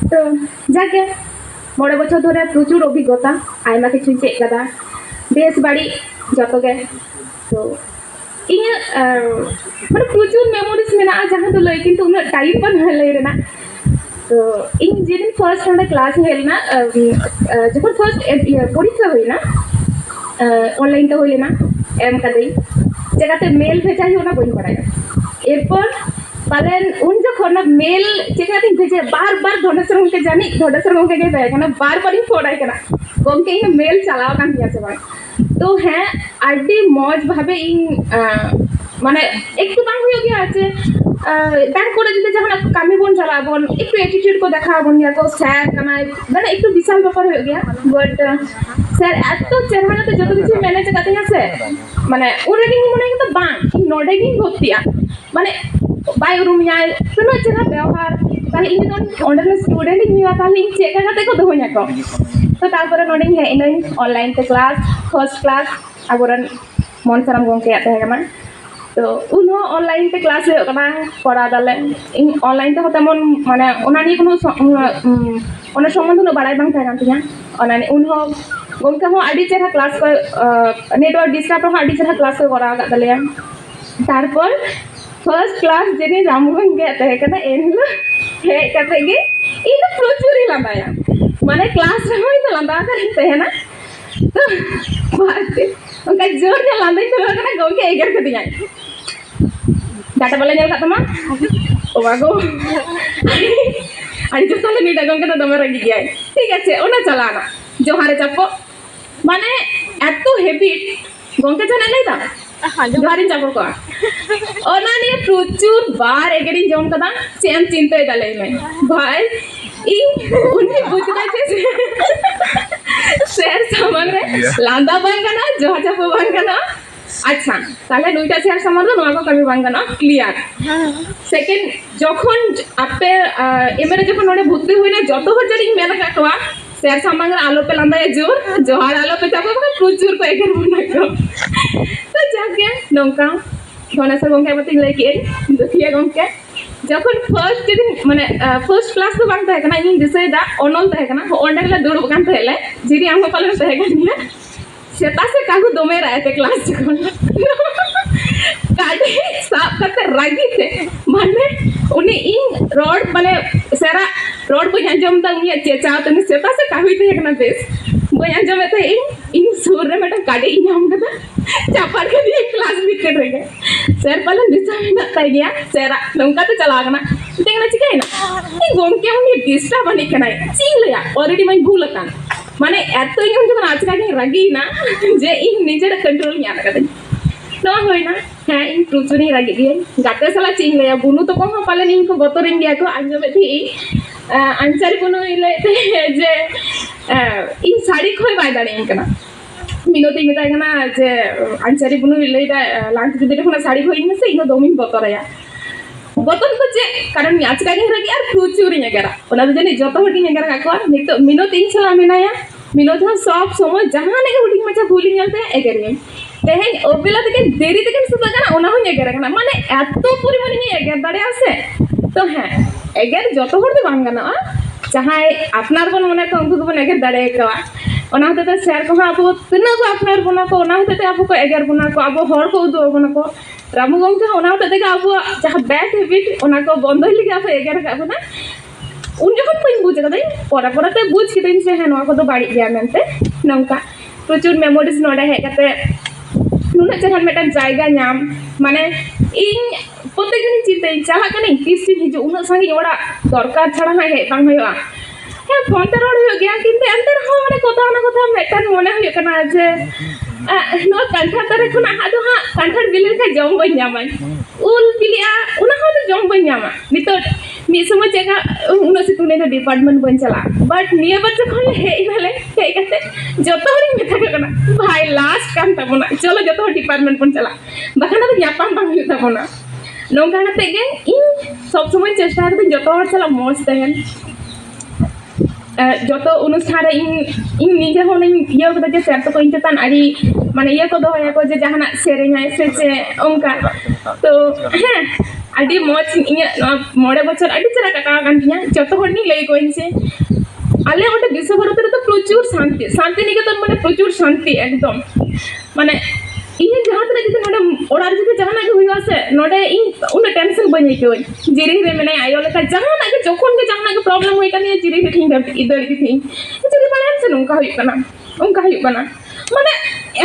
तो जाके मोड़े बछर धरे प्रचुर अभिज्ञता आयमा किछु चेक कदा बेस बाड़ी जतो गे तो इन माने प्रचुर मेमोरीज मेना जहां तो लई किंतु उना टाइम बन लई रेना तो इन जेदिन फर्स्ट हमने क्लास हेलना जखन फर्स्ट परीक्षा होइना ऑनलाइन तो होइलेना एम कदई जगहते मेल भेजा ही होना बइन पड़ाया एरपर पालन उन जखन मेल जगहते भेजे बार बार धनेश्वर गंके जानी धनेश्वर गंके के बेगना बार बार ही फोड़ाई कना गंके इन मेल चलाव कान दिया से बाय तो हैं आडी मौज भाबे इन माने একটু বাং হয়ে গিয়া আছে ব্যাংক করে যদি যখন কামি বন চালাবন একটু অ্যাটিটিউড को দেখাবন या को স্যার কানা মানে একটু বিশাল ব্যাপার হয়ে গিয়া বাট স্যার এত চেহারাতে যত কিছু ম্যানেজ করতে আছে মানে ওরেডিং মনে কিন্তু বাং নডেগিং ভর্তিয়া মানে বাই রুম যায় কোনো চেহারা ব্যবহার তাহলে ইনি কোন অন্ডার স্টুডেন্ট নিয়া তাহলে ইন চেক করতে কত হইনা কো তো তারপরে নডিং হে ইন অনলাइन তে ক্লাস ফার্স্ট ক্লাস আগরন মনসারাম গংকে আতে হেগা तो उन्हों ऑनलाइन पे क्लास पढ़ा दाले ऑनलाइन ते तेमन माने ओनानी कोनो ओना सम्बन्ध नो बाड़ाय बांग थाय कानतिया ओनानी उन्हों गंके हो आडी चेहरा क्लास को नेटवर्क डिस्टर्ब हो आडी चेहरा क्लास को करा दालेया तारपर फर्स्ट क्लास जेने रामगंज गे ते कना एनलो हे कते गे इन प्रचुरी लांदाया माने क्लास रे होय तो लांदा करते है ना तो बात उनका जोर ने लांदा तो कना गंके एगर के दिया डाटा बोले जल खत्म ओ बागो अरे जो साले नीटा गंके तो दमे रगी गया ठीक है ओना चलाना जो हारे चप्पो माने एतो हैबिट गंके जाने नहीं था जोहारी चप्पो को ओना ने प्रचुर बार एगरी जम कदा सेम चिंता दले में भाई इ उन्हें बुझना चाहिए शेर सामान रे लांदा बांगना जोहा चप्पो बांगना अच्छा তাহলে দুইটা শেয়ার সমাধান নয় কবি বাঙ্গানো ক্লিয়ার সেকেন্ড যখন আপে এমরে যখন ওরে ভর্তি হইনা যত হজারি মেলা কাটওয়া শেয়ার সমাধান আলো पे লান্দা জোর জোহার আলো पे চাপো প্রচুর কয়েকবার বানাকো তো যাকে নঙ্কা ধনেশ্বর গঙ্কে মতে লাইকে দুখিয়া গঙ্কে যখন ফার্স্ট দিন মানে ফার্স্ট ক্লাস তো বাংতা है ना इन दिसेदा অনল है ना ওন্ডাগলা দৌড় বাংতা হেলে জিরি আমো পালে है ना सेता से कागु दोमे रहे थे क्लास जखन काटे साफ करते रागी थे माने उन्हें इन रोड माने सेरा रोड को अंजम दा उन्हें चेचा तो सेता से कागु थे एकना बेस वो अंजम थे इन सूर रे मेटा काटे इन हम कदा चापार के दिए क्लास में कर रहे सर पालन दिशा में ना ताई गया सेरा नंका तो चला गना देखना चिके ना ई गोमके उन्हें डिस्टर्ब बने कना चिंग लिया ऑलरेडी मैं भूल का माने एतो इन जब आज का रगी ना जे इन निजेर कंट्रोल में आना न होइना है इन प्रचुरी रगी गे गाते सला चिंग ले बुनु तो को पाले इन को बतरिंग गया को आंजमे थी आंसर कोनो इले जे इन साड़ी खोय बाय दाड़े इनकना मिनोती मेता कना जे आंसर बुनु इले लांच जदि देखो साड़ी खोय इन से इन दोमिन बतरया बतन को जे कारण आज का रगी यार प्रचुरी नगरा ओना जने जतो हटी नगरा का नितो मिनोती इन चला मेनाया मिनो जहां सब समय जहां ने हुडी मचा भूली नलते एगरे तेहे ओबेला तक देरी तक सुदा कना ओना हो एगरे कना माने एतो परिमाण नि एगर दाड़े आसे तो हां एगर जतो हर दे बांगाना जहां आपनार बन मने को उनको बन एगर दाड़े का ओना होते तो शेयर को अब तिना को आपनार बना को ओना होते अब को एगर बना को अब हर को दो बना को रामू गंके ओना होते अब जहां बैड हैबिट ओना को बंद होई लगे अब एगर का बना उन जखन कोई बुझ कदई परा पराते बुझ किदिन से है नवा को तो बाड़ी गया मेनते नंका प्रचुर मेमोरीज नोडे है कते नुना चहन मेटन जायगा नाम माने इन प्रत्येक दिन चिंता चाहा कने किस हिजु उन संगे ओड़ा दरकार छड़ा है बांग होया है फोन ते रोड हो गया किंतु अंतर हो माने कोथा ना कोथा मेटन मोने हो कना जे नो कंठा तरे खना हादो हा कंठा बिलिर का जम बन जामा उल पिलिया उना हो तो जम बन जामा नितो मी समय जगह उन से तूने तो डिपार्टमेंट बन चला बट निये बच्चे खोले हे वाले हे कहते जतो हरी मेथा कना भाई लास्ट काम तबना चलो जतो डिपार्टमेंट बन चला बखाना तो यापाम बांग तबना नोंगा कते गे इन सब समय चेष्टा करते जतो हर चला मौज तहन जतो अनुष्ठान इन निजे होने ये को जे सेट को इंचतान आड़ी माने ये को दो है को जे जहाना सेरेना से उनका तो हैं ᱟᱹᱰᱤ ᱢᱚᱡᱽ ᱤᱧᱟᱹᱜ ᱱᱚᱣᱟ 9 ᱵᱚᱪᱷᱚᱨ ᱟᱹᱰᱤ ᱪᱮᱦᱨᱟ ᱠᱟᱴᱟᱣ ᱟᱠᱟᱱ ᱛᱤᱧᱟ ᱡᱚᱛᱚ ᱦᱚᱲ ᱞᱤᱧ ᱞᱟᱹᱭ ᱟᱠᱚᱣᱟᱹᱧ ᱡᱮ ᱟᱞᱮ ᱚᱸᱰे ᱵᱤᱥᱥᱚ ᱵᱷᱟᱨᱚᱛᱤ ᱨᱮᱫᱚ ᱯᱨᱚᱪᱩᱨ ଶାନ୍ତି নিকেতন মানে প্রচুর শান্তি একদম মানে ᱤᱧ ᱡᱟᱦᱟᱸ ᱛᱤᱱᱟᱹᱜ ᱡᱩᱫᱤ ᱱᱚᱰᱮ ᱚᱲᱟᱜ ᱨᱮ ᱡᱩᱫᱤ ᱡᱟᱦᱟᱱᱟᱜ ᱜᱮ ᱦᱩᱭᱩᱜᱼᱟ ᱥᱮ ᱱᱚᱰᱮ ᱤᱧ ᱩᱱᱟᱹᱜ ᱴᱮᱱᱥᱚᱱ ᱵᱟᱹᱧ ᱟᱹᱭᱠᱟᱹᱣᱟᱹᱧ ᱡᱤᱨᱤ ᱨᱮ ᱢᱮᱱᱟᱭᱟ ᱟᱭᱳ ᱞᱮᱠᱟ ᱡᱟᱦᱟᱱᱟᱜ ᱜᱮ ᱡᱚᱠᱷᱚᱱ ᱜᱮ ᱡᱟᱦᱟᱱᱟᱜ ᱜᱮ ᱯᱨᱚᱵᱞᱮᱢ ᱦᱩᱭ ᱠᱟᱱ ᱛᱤᱧᱟ ᱡᱤᱨᱤ ᱨᱮ ᱴᱷᱤᱧ ᱫᱟᱹᱲ ᱤᱫᱤ ᱛᱤᱧ ᱡᱤᱨᱤ ᱵᱟᱲᱟᱭᱟᱢ ᱥᱮ ᱱᱚᱝᱠᱟ ᱦᱩᱭᱩᱜ ᱠᱟᱱᱟ ᱚᱱᱠᱟ ᱦᱩᱭᱩᱜ ᱠᱟᱱᱟ ᱢᱟᱱᱮ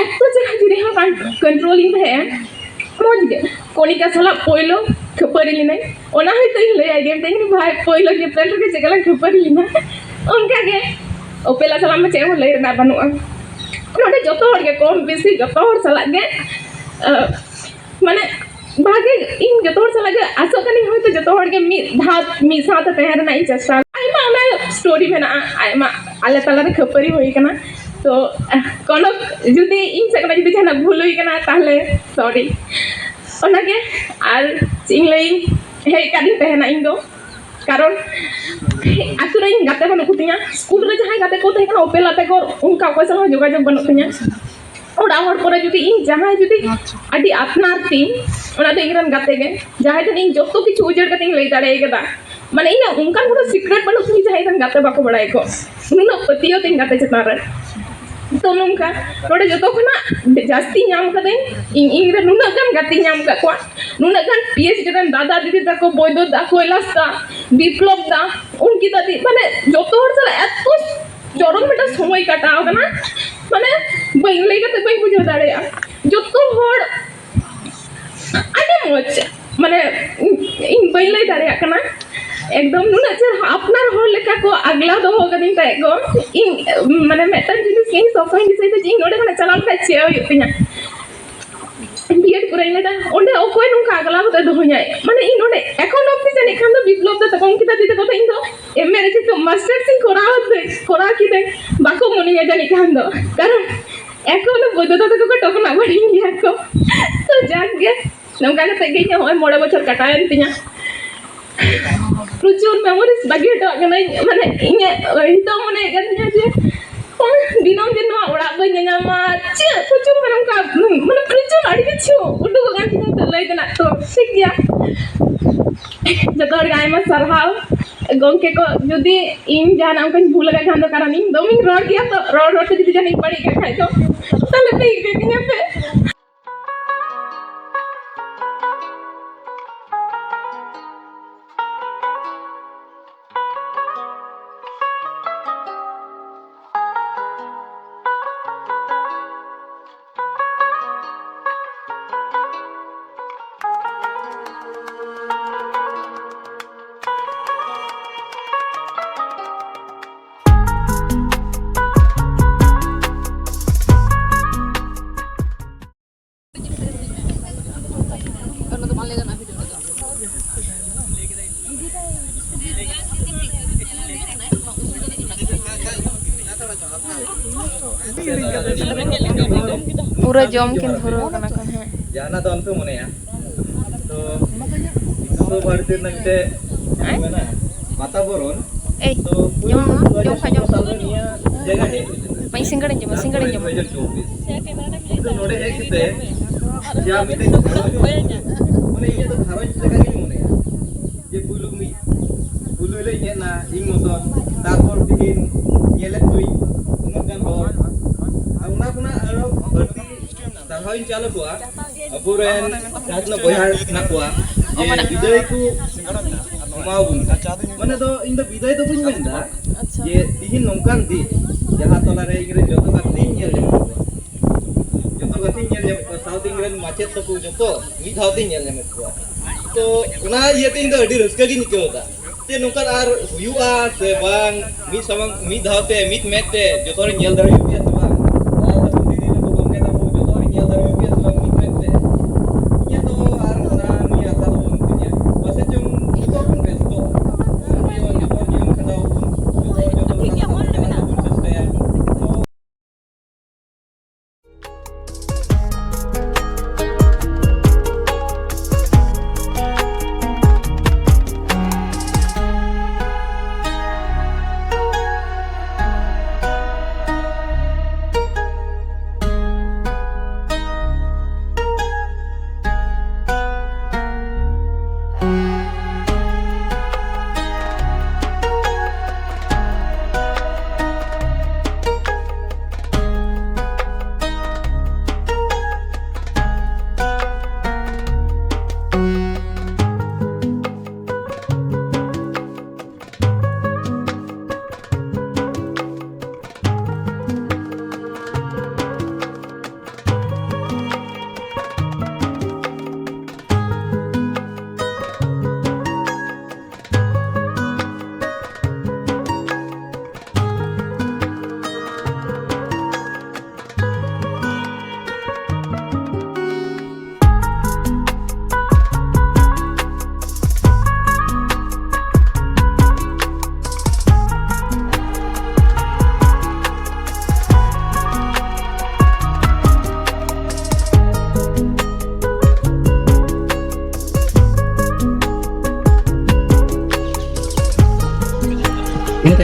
ᱮᱛᱚ ᱪᱮᱦᱨᱟ ᱡᱤᱨᱤ ᱦᱚᱸ ᱠᱚᱱᱴᱨᱳᱞᱤᱧ ᱛᱟᱦᱮᱸᱜᱼᱟ ᱢᱚᱡᱽ ᱜᱮ ᱠᱚᱱᱤᱠᱟ ᱥᱟᱞᱟᱜ ᱯᱳᱭᱞᱳ ᱠᱷᱟᱹᱯᱟᱹᱨᱤ ᱞᱤᱱᱟᱹᱧ ᱚᱱᱟ ᱦᱚᱭᱛᱳ ᱤᱧ ᱞᱟᱹᱭᱟᱭ ᱜᱮ ᱢᱮᱛᱟᱹᱧ ᱵᱷᱟᱭ ᱯᱳᱭᱞᱳ ᱧᱮᱯᱮᱞ ᱨᱮᱜᱮ ᱪᱮᱫ ᱞᱮᱠᱟ ᱠᱷᱟᱹᱯᱟᱹᱨᱤ ᱞᱤᱱᱟ ᱚᱱᱠᱟᱜᱮ ᱚᱯᱮᱞᱟ ᱥᱟᱞᱟᱜ ᱢᱟ ᱪᱮᱫ ᱦᱚᱸ ᱞᱟᱹᱭ ᱨᱮᱱᱟᱜ ᱵᱟᱹᱱᱩᱜᱼᱟ ᱱᱚᱰᱮ ᱡᱚᱛᱚ ᱦᱚᱲ ᱜᱮ ᱠᱚᱢ ᱵᱮᱥᱤ ᱡᱚᱛᱚ ᱦᱚᱲ ᱥᱟᱞᱟᱜ ᱜᱮ ᱢᱟᱱᱮ ᱵᱷᱟᱜᱮ ᱤᱧ ᱡᱚᱛᱚ ᱦᱚᱲ ᱥᱟᱞᱟᱜ ᱜᱮ ᱟᱥᱚᱜ ᱠᱟᱹᱱᱟᱹᱧ ᱦᱚᱭᱛᱳ ᱡᱚᱛᱚ ᱦᱚᱲ ᱜᱮ ᱢᱤᱫ ᱥᱟᱶᱛᱮ ᱛᱟᱦᱮᱸ ᱨᱮᱱᱟᱜ ᱤᱧ ᱪᱮᱥᱴᱟ ᱟᱭᱢᱟ ᱚᱱᱟ ᱥᱴᱳᱨᱤ ᱢᱮᱱᱟᱜᱼᱟ ᱟᱭᱢᱟ ᱟᱞᱮ ᱛᱟᱞᱟᱨᱮ ᱠᱷᱟᱹᱯᱟᱹᱨᱤ ᱦᱩᱭ ᱠᱟᱱᱟ तो कोनो जुदी इन सकना जुदी जहां भूल हुई कना ताहले सॉरी ओनागे आर इन लई हे कादी तहना इन दो कारण आतु रे गाते बन कुतिया स्कूल रे जहां गाते को तहना ओपेला ते को उनका कोई सह जोगाजोग बन तिया ओडा हर पर जुदी इन जहां जुदी अडी अपनार ती ओना दे इरन गाते गे जहां तो इन जत्तो किछु उजड़ कते लई दाड़े गेदा माने इन उनका कोनो सीक्रेट बन तुई जहां इरन गाते बाको बड़ाय को नुनो पतियो तिन गाते चतार रे तो नोंका नोडे जतो खना जास्ती नाम कदे इन रे नुना गन गाती नाम का को नुना गन पीएचडी रन दादा दीदी तको बोयदो दा कोइलास्ता विप्लव दा उनकी दादी माने जतो हर साला एतो जरम बेटा समय काटाव कना माने बई लई कते बई बुझो दाड़ेया जतो हर आने मोच माने इन बई लई दाड़ेया कना एकदम नुना जे अपनार होर लेका को अगला दो हो गदिन ताय को इन माने मेटन जिनि सेही सफाई दिसै ते जिन नोडे माने चलाम का छे होतिया बिएड कराई लेदा ओंडे ओकोय नुका अगला होते दोहयाय माने इन नोडे এখন অবধি জানি খান তো বিপ্লব দা তখন কিতা দিতে কথা ইন তো এমএ রে তো মাস্টার সিং করা কি দে বাকো মনি জানি খান তো কারণ এখন বৈধতা তো টকনা বাড়ি গিয়া তো তো যাক গে নমকা তে গইয়া হয় 9 বছর কাটায়ন তিয়া প্রচুর মেমোরিজ বাকি হটো মানে ইনে হিতো মনে গেছে যে দিনম দিন ওড়া বই জানামা চে প্রচুর মানে প্রচুর আড়ি কিছু উডু গান তো লই দেনা তো ঠিক গিয়া जतोर गाय में सरहाव गोंके को जुदी इन जान अंकन भूल गए खान तो कारण इन दो मिनट रोड गया तो रोड से जुदी जाने पड़ी के खाए तो तले पे एक दिन पे पूरा जम के धरो कना का है जाना तो अंत मने तो विश्व भारती नते माने वातावरण ए तो जम निया जगह है मैं सिंगड़ जम तो नोडे है किते जा मिते तो माने ये तो घरज लगा के मने जे बुलु ले ना इन मतो तारपर दिन येले तुई उनगन हर उना कुना आरो भर्ती सरहाइन चालू हुआ अबुरेन जातना बहार ना हुआ ये विजय को माउन माने तो इन द विजय तो बुझ मेंदा ये तिहिन नोंकान दी जहां तला रे इंग्रेज जतो गति नेल साउथ इंग्रेज माचेत तो जतो मी धावती नेल नेम को तो उना ये तीन तो अडी रस्का गी निकलता ते नोंकान आर हुआ से बांग मी समंग मी धावते मित मेते जतो रे नेल दरे युपिया से बांग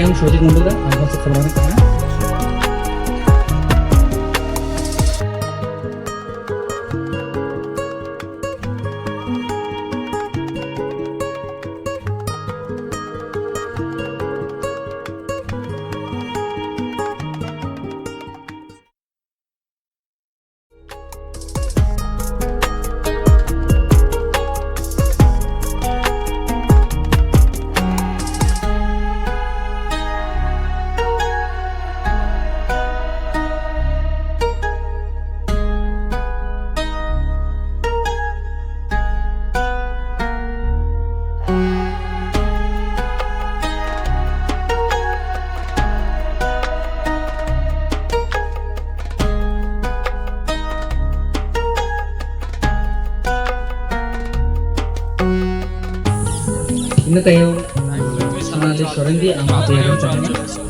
yang Shojit Mundul dah, angkat sekarang ni. Ini tayo sama adik sorang dia amat yang caranya.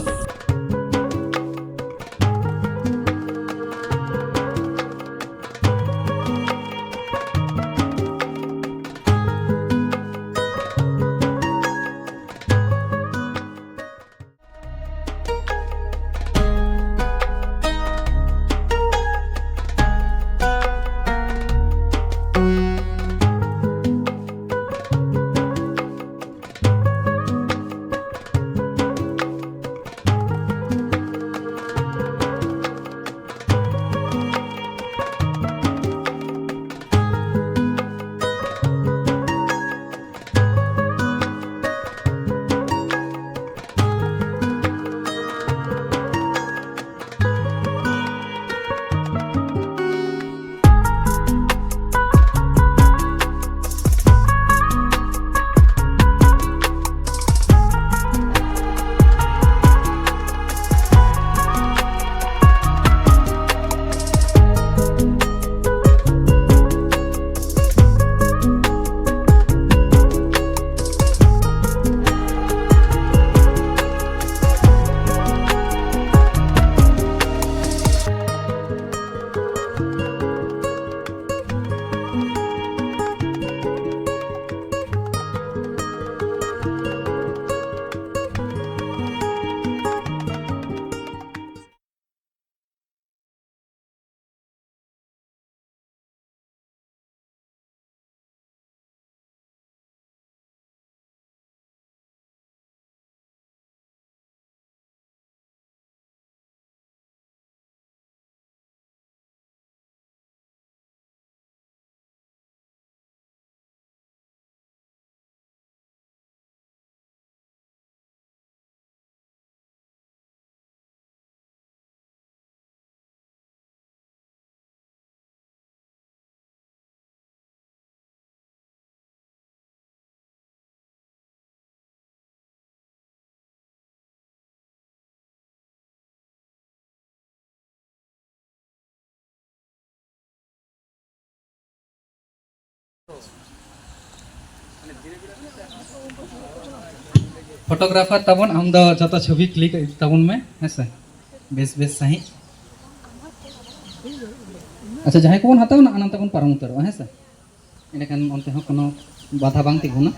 Photographer तबन हम दो जतो छवि क्लिक तबन में है बेस बेस सही अच्छा जहां को हताव ना अनंत तबन पारम उतर है से इने कान ओनते हो कोनो बाधा बांग तिगुना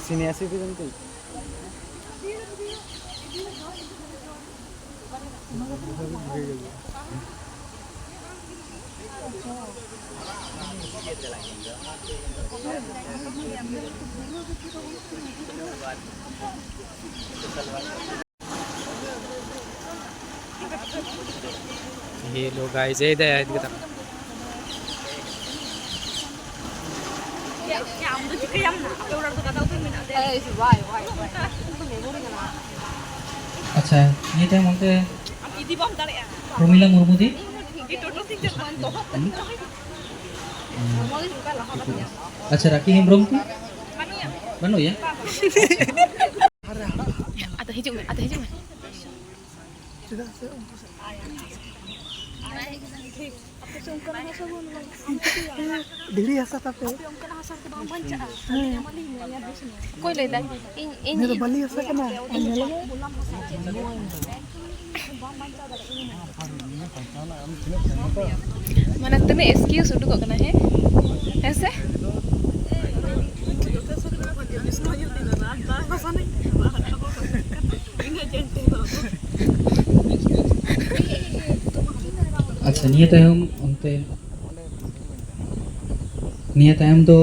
sini asih itu nanti Hello guys, hey there, kita. ᱟᱪᱪᱷᱟ ᱱᱤᱭᱟᱹ ᱛᱟᱭᱚᱢ ᱚᱱᱛᱮ ᱯᱨᱚᱢᱤᱞᱟ ᱢᱩᱨᱢᱩ ᱫᱤ ᱟᱪᱪᱷᱟ রাকি হেমব্রম কি Banu ya Atau hijau me, atau hijau me. Kau lihat dah. Ini balik asa kena. Mana tu ni excuse udah kok kena he? Ese? ᱟᱪᱪᱷᱟ ᱱᱤᱭᱟᱹ ᱛᱟᱭᱚᱢ ᱚᱱᱛᱮ ᱱᱤᱭᱟᱹ ᱛᱟᱭᱚᱢ ᱫᱚ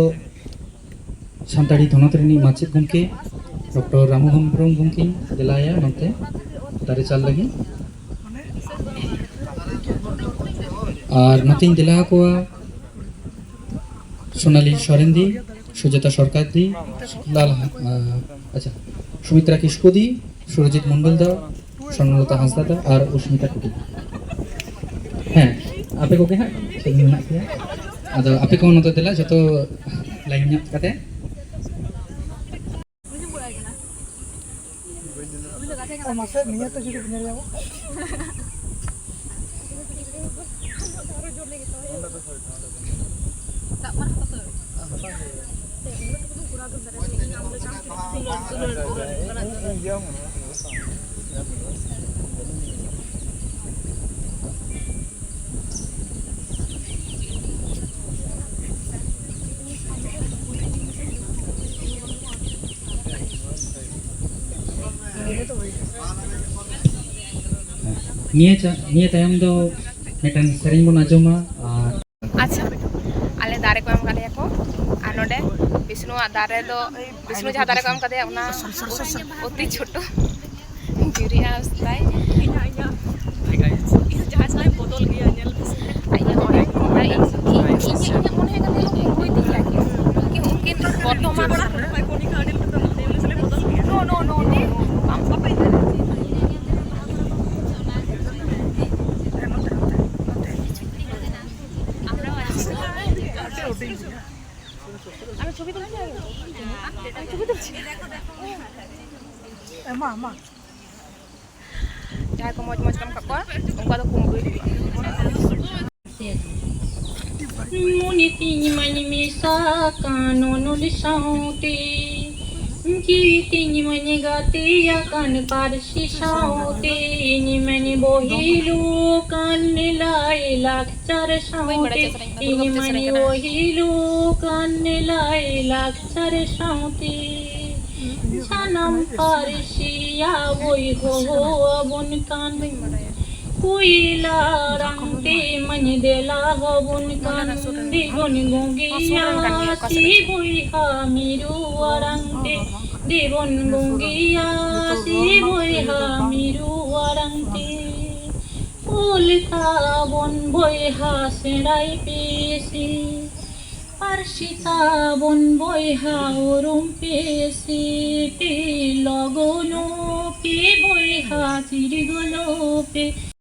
ᱥᱟᱱᱛᱟᱲᱤ ᱛᱷᱚᱱᱚᱛ ᱨᱤᱱᱤᱡ ᱢᱟᱪᱮᱫ ᱜᱚᱢᱠᱮ ᱰᱚᱠᱴᱚᱨ ᱨᱟᱢᱩ ᱦᱮᱢᱵᱨᱚᱢ ᱜᱚᱢᱠᱮᱧ ᱫᱮᱞᱟᱭᱟ ᱱᱚᱛᱮ ᱫᱟᱨᱮ ᱪᱟᱞ ᱞᱟᱹᱜᱤᱫ আর নতুন দিলা কোয়া সোনালী সরেন দি সুজাতা সরকার দি লাল আচ্ছা সুমিত্রা কিস্কো দি সুরজিৎ মন্ডল দা স্বর্ণলতা হাঁসদা দা আর অস্মিতা টুডু হ্যাঁ আপে কোকে হ্যাঁ সেদিন মেনাক পেয়া আদো আপে কো নতো দিলা যত লাইন ᱧᱟᱯ ᱠᱟᱛᱮ Masa niya to juga benar ya, নিয়ে তাইম দো মেটান সেরিং বন asthma R Acha. Ale dare ko am kade ko. Anode Vishnu dare do Vishnu jaha dare ko am kade ona oti choto. Juri house tai. Hi guys. Jaha sai bodol gaya nyel. Aiya ore ai ini mone kade lo koi diya ki mungkin Bardhaman no emang. Jaha ko moj kam kakwa ungka do kumpul. Muniti mani misa kanonul sauti Giti mani gati akan parsi sauti Mani bohilu kan nilai lakchar sauti Mani bohilu kan nilai lakchar sauti Sanam parsi ya boy ho abun kan Kuila rangte mani dela hobun kan digon gongiya si boy ha miru arangte digon gongiya si boy ha miru arangte ulta bon boy ha serai pesi Parshita bon boy ha urum pesi pilogono pi boy ha tirigolo pe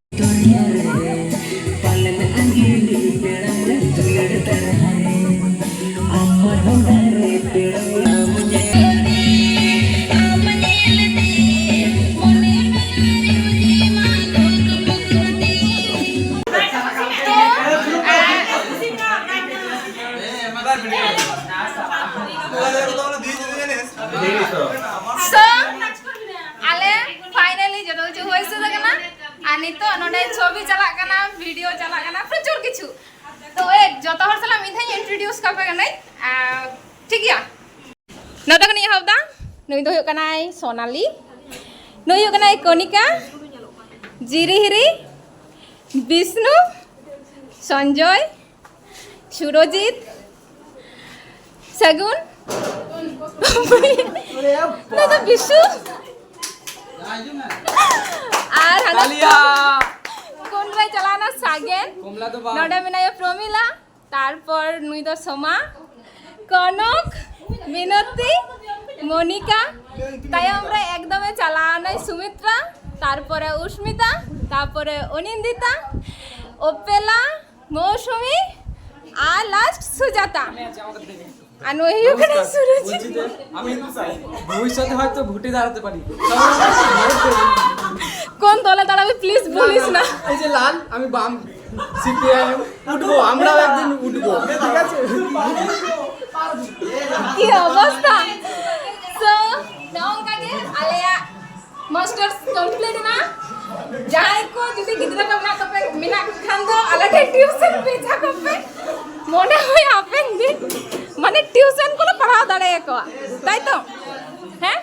So, ale finally jodo jo hoise na ani to node chobi chalak kana video chalak kana প্রচুর কিছু তো এ যত হর সালা মিথাই introduce করবে কানাই ঠিক গিয়া নটা কনি হবদা নই দো হুᱭᱩᱜ ᱠᱟᱱᱟᱭ সোনালী নই হুᱭᱩᱜ ᱠᱟᱱᱟᱭ কনিকা জিরিহিরি বিষ্ণু সঞ্জয় সুরজিৎ সেগুন দাদা বিশু আর হালিয়া কোনরাই চালানা সাগেন কমলা তো বাপ নডা মেনায় প্রমিলা তারপর নুই দো সোমা কনক মিনতি মনিকা তাই আমরা একদমে চালানাই সুমিত্রা তারপরে উস্মিতা, তারপরে অনিন্দিতা, ওপেলা, মৌসুমী আর লাস্ট সুজাতা। আর ওই ওখানে সুরজিৎ। আমি ভবিষ্যতে হয়তো ভোটে দাঁড়াতে পারি। কোন দলে দাঁড়াবে প্লিজ বলিস না। এই যে লাল, আমি বাম, সিপিআইএম উঠবো, আমরাও একদিন উঠবো, ঠিক আছে? কি অবস্থা। সো নঙ্কা গে আলেয়া মাস্টার্স কমপ্লিট না। যাই কো যদি গিদ্রা কা মিনা খান দো আলাদা টিউশন ভেজা করবে। মনে হয় আপেন দিন মানে টিউশন কোনো পড়াও দাঁড়ায় কো, তাই তো? হ্যাঁ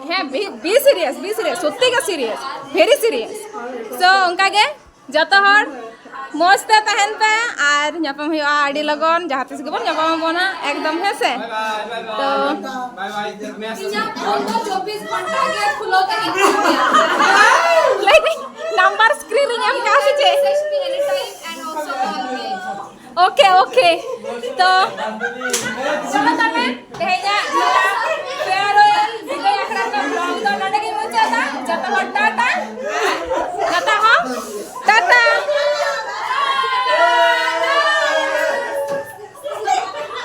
হ্যাঁ, বি সিরিয়াস সত্যি কা সিরিয়াস, ভেরি সিরিয়াস। সো অঙ্কা গে যত হর মস্তে তাহেন पे আর ᱧᱟᱯᱟᱢ ᱦᱩᱭᱩᱜᱼᱟ ᱟᱹᱰᱤ ᱞᱚᱜᱚᱱ ᱡᱟᱦᱟᱸ ᱛᱤᱥ ᱜᱮᱵᱚᱱ ᱧᱟᱯᱟᱢ ᱟᱵᱚᱱᱟ एकदम है से। तो बाय बाय, मैं इᱧᱟᱹᱜ ᱯᱷᱳᱱ ᱫᱚ 24 घंटा ᱜᱮ ᱠᱷᱩᱞᱟᱹᱣ ᱛᱮᱜᱮ ᱛᱟᱦᱮᱱᱟ। ᱞᱟᱹᱭ ᱫᱟᱹᱧ ᱱᱟᱢᱵᱟᱨ ᱥᱠᱨᱤᱱ ᱨᱮ ᱧᱟᱢ ᱠᱟᱜᱼᱟ ᱥᱮ ᱪᱮᱫ? ओके ओके तो चलो तबे तेहेᱧᱟᱜ